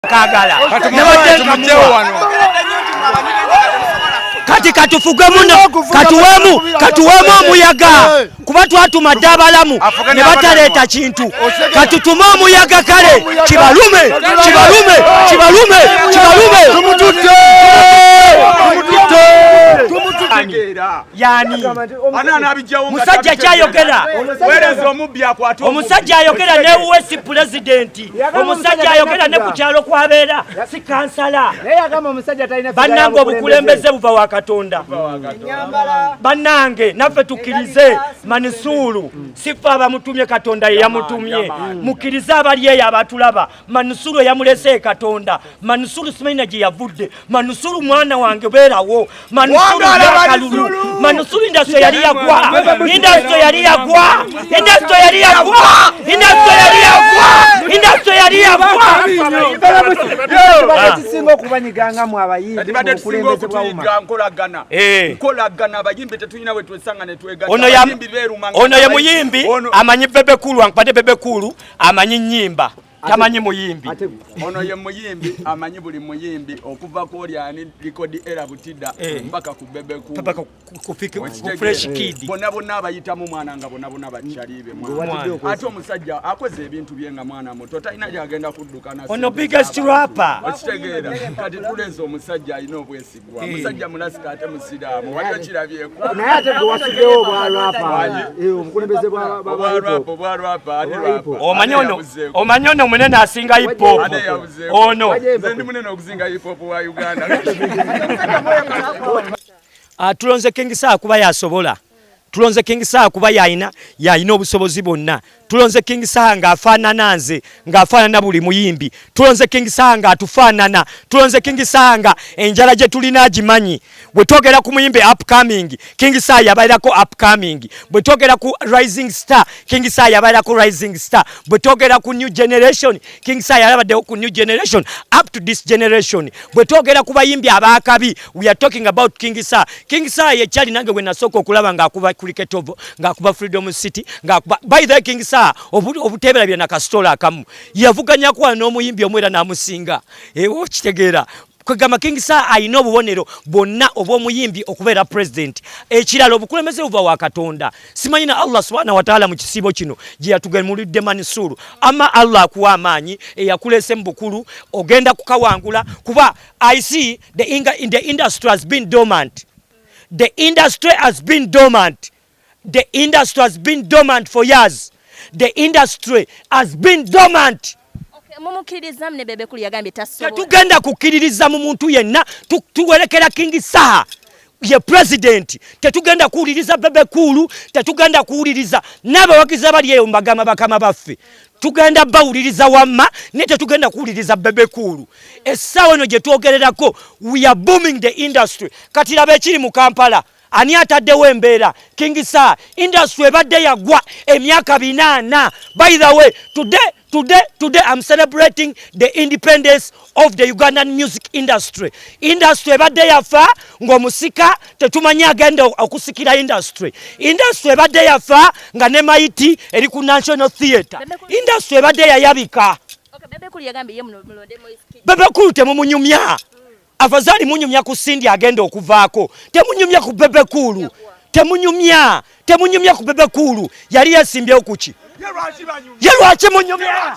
Kagala kati katufuge muno katuwemu omuyaga kuba twatumadde abalamu ne bataleeta kintu katutume omuyaga kale kibalume yani musajja kyayogera omusajja ayogera ne wesi pulezidenti omusajja ayogera ne ku kyalo kwabeera si kansala bannange obukulembeze buva wa Katonda bannange naffe tukkirize Mansuuru sifa abamutumye Katonda ye yamutumye mukkirize abali eyo abatulaba Mansuuru yamulese Katonda Mansuuru simanyi gye yavudde Mansuuru mwana wange beerawo Mansuuru yakalulu Mansuuru industry yali yagwa singo kubanyiganga mu abayimbi okulembeze bwawuma nkolagana abayimbi tetulina we twesanga ne twegana ono ye muyimbi amanyi Bebecool ankupate Bebecool amanyi nnyimba tamanyi muyimbi ono ye muyimbi amanyi buli muyimbi okuva ku olyani record era butida mpaka ku Bebecool mpaka ku fresh kid bonna abayitamu mwana nga bonna bakyalibe mwana ate omusajja akoze ebintu byenga mwana muto talina gyagenda kuddukana ono biggest rapper okitegeera kati tuleze omusajja alina obwesigwa omusajja mulasika ate musiraamu waliwo kirabyeko naye ate gwe wasigewo bwa rapper omukulembeze bwa rapper omanyi ono munene asinga hip hop ono ndi munene okuzinga hip hop wa Uganda tulonze King Saa kuba yasobola tulonze King Saa kuba yayina obusobozi bonna tulonze King Saa ng'afaanana nze ng'afaanana buli muyimbi tulonze King Saa ng'atufaanana tulonze King Saa nga enjala gye tulina agimanyi bwe twogera ku muyimbi upcoming King Saa yabairako upcoming bwe twogera ku rising star King Saa yabairako rising star bwe twogera ku new generation King Saa yabaddewo ku new generation up to this generation bwe twogera ku bayimbi abaakabi we are talking about King Saa ye kyali nange bwe nasooka okulaba ng'akuba cricket ovo ng'akuba freedom city ng'akuba by the King Saa obutebera bya nakastola akamu yavuganya kwa n'omuyimbi omwera namusinga okitegeera kwegamba King Saa ayina obubonero bonna obw'omuyimbi okubeera president ekirala obukulembeze buva wa Katonda simanyi na Allah subhanahu wa ta'ala mu kisibo kino gye yatugemulidde Mansuuru ama Allah akuwa amaanyi eyakulese mu bukulu ogenda kukawangula kuba I see the industry has been dormant. The industry has been dormant. The industry has been dormant for years. The industry has been dormant. Mumukiriza mne Bebecool yagambye tasobola. Tetugenda kukkiririza mu muntu yenna tuwerekera King Saa ye president tetugenda kuwuliriza Bebecool tetugenda kuwuliriza n'abawagizi bali eyo mbagama bakama baffe tugenda bawuliriza wamma ne tetugenda kuwuliriza Bebecool essaawa eno gye twogererako we are booming the industry kati laba ekiri mu Kampala ani ataddewo embeera King Saa industry ebadde yagwa emyaka 8 by the way today I'm celebrating the independence of the Ugandan music industry ebadde yafa ng'omusika tetumanyi agenda okusikira industry ebadde yafa nga ne maiti eri ku National Theatre industry ebadde yayabika Bebecool yagambye ye mulonde Moise Bebecool temumunyumya afazali munyumya ku Sindi agenda okuvaako temunyumya ku Bebecool temunyumya ku Bebecool yali yasimbyewo kuki ye lwaki munyumya